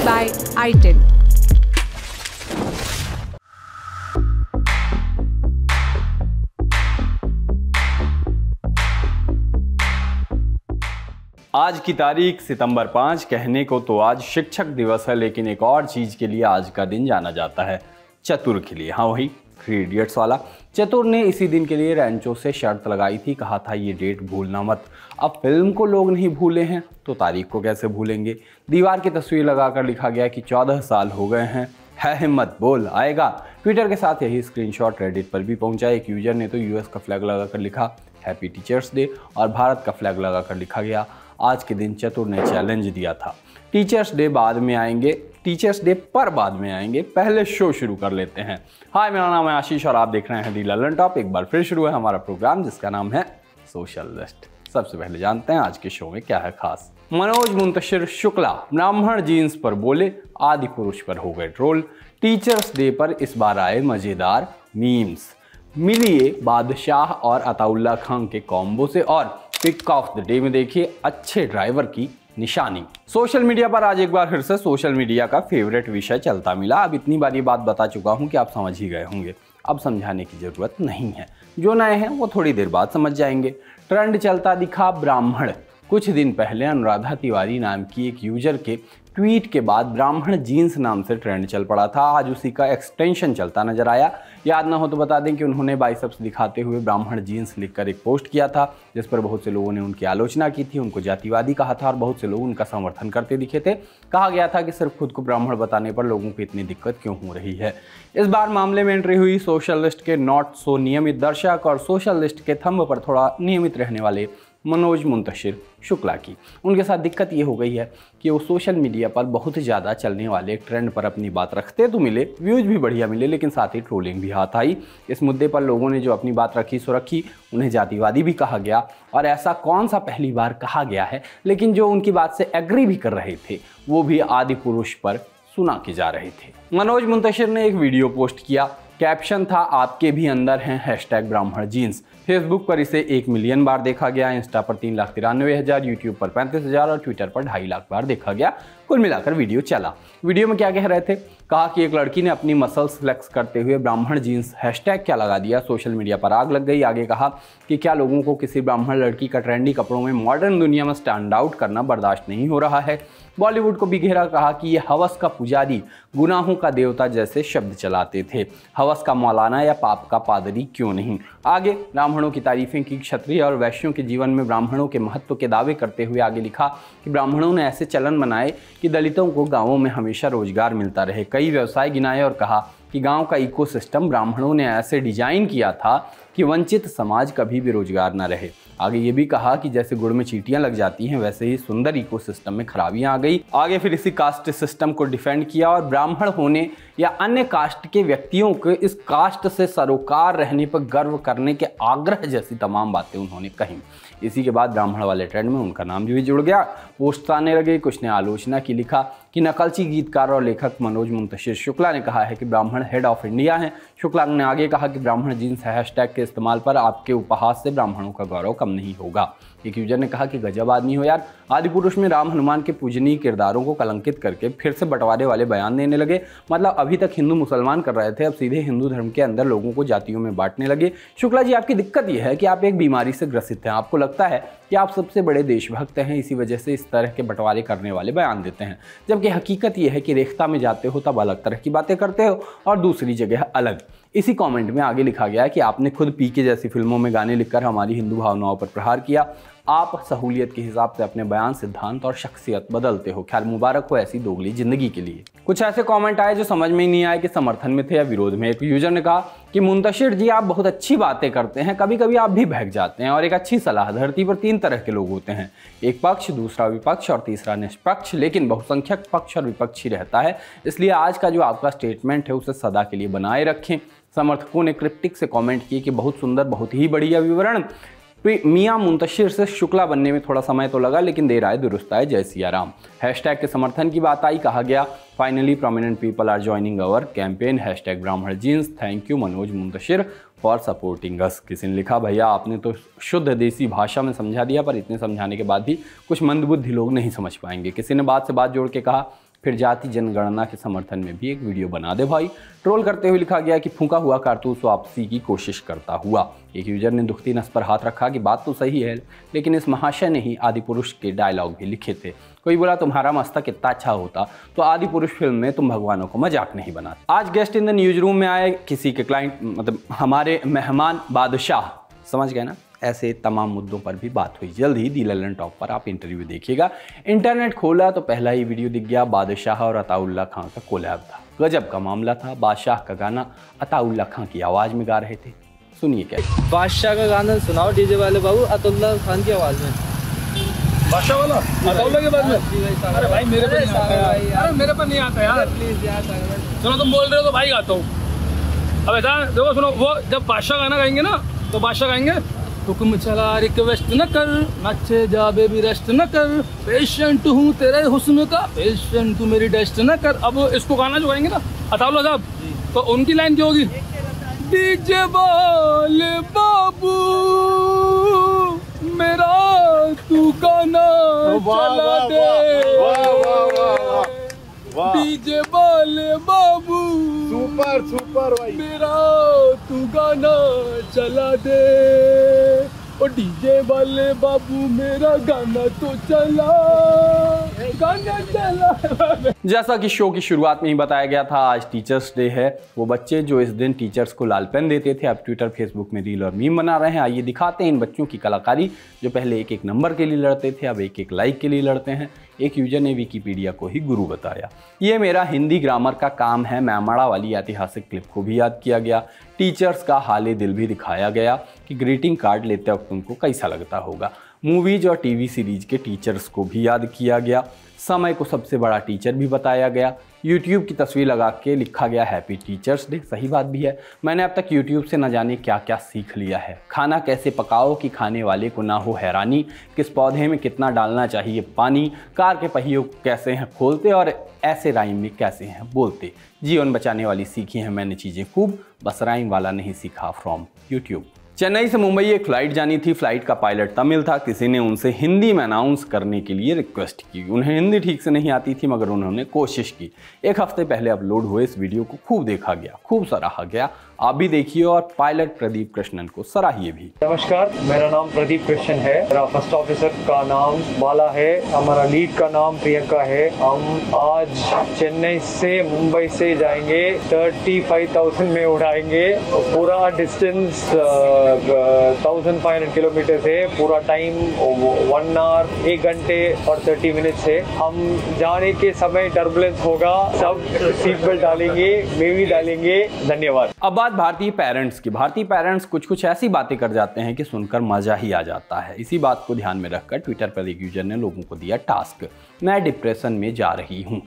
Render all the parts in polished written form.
by iTel. आज की तारीख सितंबर 5। कहने को तो आज शिक्षक दिवस है, लेकिन एक और चीज के लिए आज का दिन जाना जाता है, चतुर के लिए। हाँ, वही 3 इडियट्स वाला चतुर ने इसी दिन के लिए रैंचो से शर्त लगाई थी, कहा था ये डेट भूलना मत। अब फिल्म को लोग नहीं भूले हैं तो तारीख को कैसे भूलेंगे। दीवार की तस्वीर लगाकर लिखा गया कि 14 साल हो गए हैं, है हिम्मत बोल आएगा। ट्विटर के साथ यही स्क्रीनशॉट रेडिट पर भी पहुंचा। एक यूजर ने तो यूएस का फ्लैग लगाकर लिखा हैप्पी टीचर्स डे, और भारत का फ्लैग लगाकर लिखा गया आज के दिन चतुर ने चैलेंज दिया था। टीचर्स डे बाद में आएंगे, टीचर्स डे पर बाद में आएंगे, पहले शो शुरू कर लेते हैं। हाय, मेरा नाम है आशीष और आप देख रहे हैं दी ललन टॉप। एक बार फिर शुरू है हमारा प्रोग्राम जिसका नाम है सोशल लिस्ट। सबसे पहले जानते हैं आज के शो में क्या है खास। मनोज मुंतशिर शुक्ला ब्राह्मण जीन्स पर बोले, आदि पुरुष पर हो गए ट्रोल। टीचर्स डे पर इस बार आए मजेदार मीम्स। मिलिए बादशाह और अताउल्ला खान के कॉम्बो से, और पिक ऑफ द डे में देखिए अच्छे ड्राइवर की निशानी। सोशल मीडिया पर आज एक बार फिर से सोशल मीडिया का फेवरेट विषय चलता मिला। अब इतनी बार ये बात बता चुका हूँ कि आप समझ ही गए होंगे, अब समझाने की जरूरत नहीं है। जो नए हैं वो थोड़ी देर बाद समझ जाएंगे। ट्रेंड चलता दिखा ब्राह्मण। कुछ दिन पहले अनुराधा तिवारी नाम की एक यूजर के ट्वीट के बाद ब्राह्मण जीन्स नाम से ट्रेंड चल पड़ा था। आज उसी का एक्सटेंशन चलता नजर आया। याद ना हो तो बता दें कि उन्होंने बाइसेप्स दिखाते हुए ब्राह्मण जीन्स लिखकर एक पोस्ट किया था, जिस पर बहुत से लोगों ने उनकी आलोचना की थी, उनको जातिवादी कहा था और बहुत से लोग उनका समर्थन करते दिखे थे। कहा गया था कि सिर्फ खुद को ब्राह्मण बताने पर लोगों को इतनी दिक्कत क्यों हो रही है। इस बार मामले में एंट्री हुई सोशल लिस्ट के नॉट सो नियमित दर्शक और सोशल लिस्ट के थंब पर थोड़ा नियमित रहने वाले मनोज मुंतशिर शुक्ला की। उनके साथ दिक्कत ये हो गई है कि वो सोशल मीडिया पर बहुत ज़्यादा चलने वाले ट्रेंड पर अपनी बात रखते तो मिले, व्यूज़ भी बढ़िया मिले, लेकिन साथ ही ट्रोलिंग भी हाथ आई। इस मुद्दे पर लोगों ने जो अपनी बात रखी सो रखी, उन्हें जातिवादी भी कहा गया, और ऐसा कौन सा पहली बार कहा गया है। लेकिन जो उनकी बात से एग्री भी कर रहे थे वो भी आदि पुरुष पर सुना के जा रहे थे। मनोज मुंतशिर ने एक वीडियो पोस्ट किया, कैप्शन था आपके भी अंदर हैं हैशटैग ब्राह्मण जीन्स। फेसबुक पर इसे 1 मिलियन बार देखा गया, इंस्टा पर 3,93,000, यूट्यूब पर 35,000 और ट्विटर पर 2.5 लाख बार देखा गया। कुल मिलाकर वीडियो चला। वीडियो में क्या कह रहे थे? कहा कि एक लड़की ने अपनी मसल्स फ्लेक्स करते हुए ब्राह्मण जीन्स हैशटैग क्या लगा दिया, सोशल मीडिया पर आग लग गई। आगे कहा कि क्या लोगों को किसी ब्राह्मण लड़की का ट्रेंडी कपड़ों में मॉडर्न दुनिया में स्टैंड आउट करना बर्दाश्त नहीं हो रहा है। बॉलीवुड को भी घेरा, कहा कि ये हवस का पुजारी, गुनाहों का देवता जैसे शब्द चलाते थे। हवस का मौलाना या पाप का पादरी क्यों नहीं। आगे ब्राह्मणों की तारीफें की, क्षत्रिय और वैश्यों के जीवन में ब्राह्मणों के महत्व के दावे करते हुए आगे लिखा कि ब्राह्मणों ने ऐसे चलन बनाए कि दलितों को गांवों में हमेशा रोजगार मिलता रहे। कई व्यवसाय गिनाए और कहा कि गांव का इकोसिस्टम ब्राह्मणों ने ऐसे डिजाइन किया था कि वंचित समाज कभी भी रोजगार न रहे। आगे ये भी कहा कि जैसे गुड़ में चींटियां लग जाती हैं, वैसे ही सुंदर इकोसिस्टम में खराबियां आ गई। आगे फिर इसी कास्ट सिस्टम को डिफेंड किया और ब्राह्मण होने या अन्य कास्ट के व्यक्तियों को इस कास्ट से सरोकार रहने पर गर्व करने के आग्रह जैसी तमाम बातें उन्होंने कही। इसी के बाद ब्राह्मण वाले ट्रेंड में उनका नाम भी जुड़ गया। पोस्ट आने लगे, कुछ ने आलोचना की, लिखा कि नकलची गीतकार और लेखक मनोज मुंतशिर शुक्ला ने कहा है कि ब्राह्मण हेड ऑफ इंडिया हैं। शुक्ला ने आगे कहा कि ब्राह्मण जीन्स हैशटैग के इस्तेमाल पर आपके उपहास से ब्राह्मणों का गौरव कम नहीं होगा। एक यूजर ने कहा कि गजब आदमी हो यार, आदि पुरुष में राम हनुमान के पूजनीय किरदारों को कलंकित करके फिर से बंटवारे वाले बयान देने लगे। मतलब अभी तक हिंदू मुसलमान कर रहे थे, अब सीधे हिंदू धर्म के अंदर लोगों को जातियों में बांटने लगे। शुक्ला जी, आपकी दिक्कत यह है कि आप एक बीमारी से ग्रसित हैं। आपको लगता है कि आप सबसे बड़े देशभक्त हैं, इसी वजह से इस तरह के बंटवारे करने वाले बयान देते हैं, जबकि हकीकत यह है कि रेख्ता में जाते हो तब अलग तरह की बातें करते हो और दूसरी जगह अलग। इसी कमेंट में आगे लिखा गया कि आपने खुद पीके जैसी फिल्मों में गाने लिखकर हमारी हिंदू भावनाओं पर प्रहार किया। आप सहूलियत के हिसाब से अपने बयान, सिद्धांत और शख्सियत बदलते हो। ख्याल मुबारक हो ऐसी दोगली जिंदगी के लिए। कुछ ऐसे कमेंट आए जो समझ में ही नहीं आए कि समर्थन में थे या विरोध में। एक यूजर ने कहा कि मुंतशिर जी, आप बहुत अच्छी बातें करते हैं, कभी कभी आप भी बहक जाते हैं। और एक अच्छी सलाह, धरती पर 3 तरह के लोग होते हैं, एक पक्ष, दूसरा विपक्ष और तीसरा निष्पक्ष, लेकिन बहुसंख्यक पक्ष और विपक्ष ही रहता है। इसलिए आज का जो आपका स्टेटमेंट है उसे सदा के लिए बनाए रखें। समर्थकों ने क्रिप्टिक से कमेंट किए कि बहुत सुंदर, बहुत ही बढ़िया विवरण। मियां मुंतशिर से शुक्ला बनने में थोड़ा समय तो लगा, लेकिन देर आए दुरुस्त आए, जय सिया राम। हैशटैग के समर्थन की बात आई, कहा गया finally prominent people are joining our campaign hashtag Brahmin genes, thank you Manoj Muntashir for supporting us. किसी ने लिखा, भैया आपने तो शुद्ध देसी भाषा में समझा दिया, पर इतने समझाने के बाद भी कुछ मंदबुद्धि लोग नहीं समझ पाएंगे। किसी ने बात से बात जोड़ के कहा फिर जाति जनगणना के समर्थन में भी एक वीडियो बना दे भाई। ट्रोल करते हुए लिखा गया कि फूंका हुआ कारतूस वापसी की कोशिश करता हुआ। एक यूजर ने दुखती नस पर हाथ रखा कि बात तो सही है, लेकिन इस महाशय ने ही आदि पुरुष के डायलॉग भी लिखे थे। कोई बोला तुम्हारा मस्तक इतना अच्छा होता तो आदि पुरुष फिल्म में तुम भगवानों को मजाक नहीं बनाते। आज guest in the news room में आए किसी के क्लाइंट, मतलब हमारे मेहमान बादशाह, समझ गए ना। ऐसे तमाम मुद्दों पर भी बात हुई। जल्द ही दी ललन टॉप पर आप इंटरव्यू देखिएगा। इंटरनेट खोला तो पहला ही वीडियो दिख गया, बादशाह और अताउल्ला खां का कोलैब था। गजब का मामला था। बादशाह का गाना अताउल्ला खां की आवाज़ में गा रहे थे। सुनिए क्या। बादशाह का गाना सुनाओ डीजे वाले बाबू, अताउल्ला खान की आवाज़ में। बादशाह वाला अताउल्ला के बाद में? अरे भाई मेरे पर नहीं आता यार। अरे मेरे पर नहीं आता यार, प्लीज यार। चलो तुम बोल रहे हो तो भाई गाता हूँ। अब ऐसा देखो, सुनो, वो जब बादशाह गाना गाएंगे ना तो बादशाह गाएंगे हुक्म चला रिक्वेस्ट न कर, नचे जा बेबी रेस्ट न कर, पेशेंट हूँ तेरे हुस्न का, पेशेंट तू मेरी टेस्ट न कर। अब इसको गाना जो गाएंगे ना अताउल्ला साहब, तो उनकी लाइन क्या होगी? डीजे वाले बाबू मेरा तू गाना चला दे, डीजे वाले बाबू सुपर सुपर भाई, मेरा तू गाना चला दे, ओ डीजे वाले बाबू मेरा गाना तो चला, गाना चला। जैसा कि शो की शुरुआत में ही बताया गया था, आज टीचर्स डे है। वो बच्चे जो इस दिन टीचर्स को लाल पेन देते थे अब ट्विटर फेसबुक में रील और मीम बना रहे हैं। आइए दिखाते हैं इन बच्चों की कलाकारी, जो पहले एक एक नंबर के लिए लड़ते थे अब एक एक लाइक के लिए लड़ते हैं। एक यूजर ने विकिपीडिया को ही गुरु बताया। ये मेरा हिंदी ग्रामर का काम है। मैमड़ा वाली ऐतिहासिक क्लिप को भी याद किया गया। टीचर्स का हाले दिल भी दिखाया गया कि ग्रीटिंग कार्ड लेते वक्त उनको कैसा लगता होगा। मूवीज और टीवी सीरीज के टीचर्स को भी याद किया गया। समय को सबसे बड़ा टीचर भी बताया गया। यूट्यूब की तस्वीर लगा के लिखा गया हैप्पी टीचर्स डे। सही बात भी है। मैंने अब तक यूट्यूब से न जाने क्या क्या सीख लिया है। खाना कैसे पकाओ कि खाने वाले को ना हो हैरानी, किस पौधे में कितना डालना चाहिए पानी, कार के पहियों कैसे हैं खोलते और ऐसे राइम में कैसे हैं बोलते। जीवन बचाने वाली सीखी हैं मैंने चीज़ें खूब, बस राइम वाला नहीं सीखा फ्रॉम यूट्यूब। चेन्नई से मुंबई एक फ़्लाइट जानी थी। फ़्लाइट का पायलट तमिल था। किसी ने उनसे हिंदी में अनाउंस करने के लिए रिक्वेस्ट की। उन्हें हिंदी ठीक से नहीं आती थी मगर उन्होंने कोशिश की। एक हफ्ते पहले अपलोड हुए इस वीडियो को खूब देखा गया, खूब सराहा गया। आप भी देखिए और पायलट प्रदीप कृष्णन को सराहिए भी। नमस्कार, मेरा नाम प्रदीप कृष्णन है। मेरा फर्स्ट ऑफिसर का नाम बाला है। हमारा लीड का नाम प्रियंका है। हम आज चेन्नई से मुंबई से जाएंगे। 35,000 में उड़ाएंगे। पूरा डिस्टेंस 1500 किलोमीटर है। पूरा टाइम 1 आवर 1 घंटे और 30 मिनट है। हम जाने के समय टर्बुलेंस होगा। सब सीट बेल्ट डालेंगे, मैं भी डालेंगे। धन्यवाद। अब बात भारतीय पेरेंट्स की। भारतीय पेरेंट्स कुछ ऐसी बातें कर जाते हैं कि सुनकर मजा ही आ जाता है। इसी बात को ध्यान में रखकर ट्विटर पर एक यूजर ने लोगों को दिया टास्क, मैं डिप्रेशन में जा रही हूँ।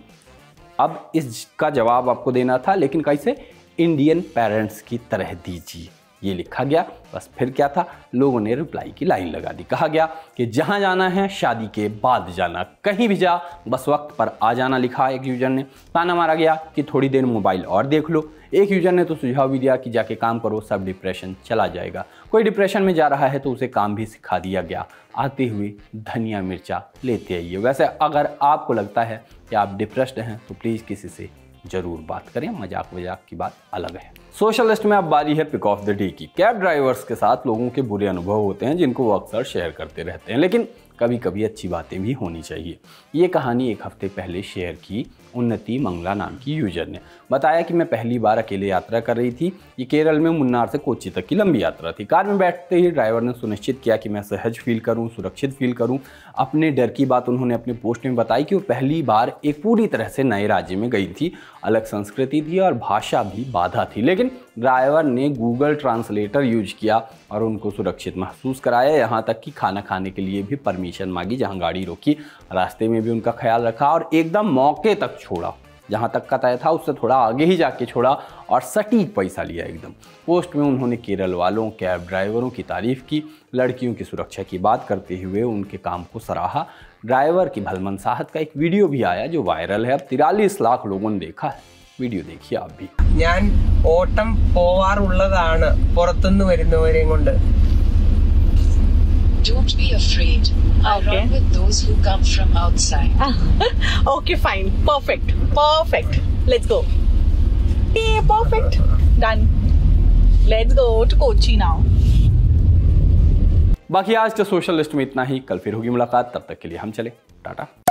अब इसका जवाब आपको देना था, लेकिन कैसे? इंडियन पेरेंट्स की तरह दीजिए, ये लिखा गया। बस फिर क्या था, लोगों ने रिप्लाई की लाइन लगा दी। कहा गया कि जहां जाना है शादी के बाद जाना, कहीं भी जा बस वक्त पर आ जाना, लिखा एक यूजर ने। ताना मारा गया कि थोड़ी देर मोबाइल और देख लो। एक यूजर ने तो सुझाव भी दिया कि जाके काम करो, सब डिप्रेशन चला जाएगा। कोई डिप्रेशन में जा रहा है तो उसे काम भी सिखा दिया गया, आते हुए धनिया मिर्चा लेते आइए। वैसे अगर आपको लगता है कि आप डिप्रेस्ड हैं तो प्लीज़ किसी से जरूर बात करें, मजाक वजाक की बात अलग है। सोशल लिस्ट में अब बारी है पिक ऑफ द डे की। कैब ड्राइवर्स के साथ लोगों के बुरे अनुभव होते हैं जिनको वो अक्सर शेयर करते रहते हैं, लेकिन कभी कभी अच्छी बातें भी होनी चाहिए। ये कहानी एक हफ्ते पहले शेयर की उन्नति मंगला नाम की यूजर ने। बताया कि मैं पहली बार अकेले यात्रा कर रही थी। ये केरल में मुन्नार से कोच्चि तक की लंबी यात्रा थी। कार में बैठते ही ड्राइवर ने सुनिश्चित किया कि मैं सहज फील करूं, सुरक्षित फील करूं। अपने डर की बात उन्होंने अपने पोस्ट में बताई कि वो पहली बार एक पूरी तरह से नए राज्य में गई थी। अलग संस्कृति थी और भाषा भी बाधा थी, लेकिन ड्राइवर ने गूगल ट्रांसलेटर यूज किया और उनको सुरक्षित महसूस कराया। यहाँ तक कि खाना खाने के लिए भी परमिशन मांगी, जहाँ गाड़ी रोकी रास्ते में भी उनका ख्याल रखा और एकदम मौके तक छोड़ा। जहाँ तक का तय था उससे थोड़ा आगे ही जाके छोड़ा और सटीक पैसा लिया एकदम। पोस्ट में उन्होंने केरल वालों, कैब ड्राइवरों की तारीफ की। लड़कियों की सुरक्षा की बात करते हुए उनके काम को सराहा। ड्राइवर की भलमनसाहत का एक वीडियो भी आया जो वायरल है। अब 43 लाख लोगों ने देखा है। वीडियो देखिए आप भी। ഞാൻ ഓട്ടം പോവാറുള്ളതാണ് പുറത്തുനിന്ന് വരുന്നവരെയും കൊണ്ട്. Don't be afraid. I Okay. run with those who come from outside. Okay, fine. Perfect. Perfect. Let's go. Yeah, perfect. Done. Let's go to Kochi now. बाकी आज के सोशल लिस्ट में इतना ही। कल फिर होगी मुलाकात, तब तक के लिए हम चले, टाटा।